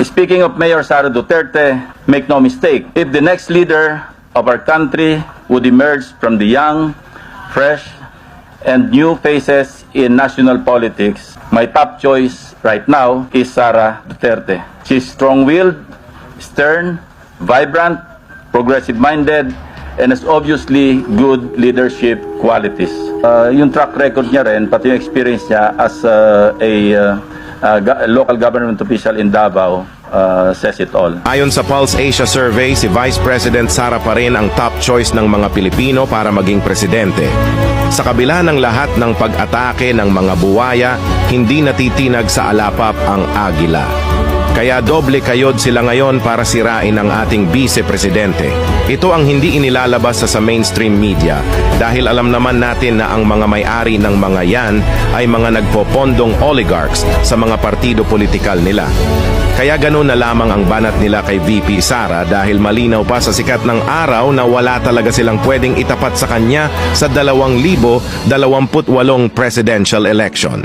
Speaking of Mayor Sara Duterte, make no mistake, if the next leader of our country would emerge from the young, fresh, and new faces in national politics, my top choice right now is Sara Duterte. She's strong-willed, stern, vibrant, progressive-minded, and has obviously good leadership qualities. Yung track record niya rin, pati yung experience niya as a local government official in Davao says it all. Ayon sa Pulse Asia Survey, si Vice President Sara pa rin ang top choice ng mga Pilipino para maging presidente. Sa kabila ng lahat ng pag-atake ng mga buwaya, hindi natitinag sa alapap ang agila. Kaya doble kayod sila ngayon para sirain ang ating vice-presidente. Ito ang hindi inilalabas sa mainstream media dahil alam naman natin na ang mga may-ari ng mga yan ay mga nagpopondong oligarchs sa mga partido politikal nila. Kaya ganun na lamang ang banat nila kay VP Sara dahil malinaw pa sa sikat ng araw na wala talaga silang pwedeng itapat sa kanya sa 2028 presidential election.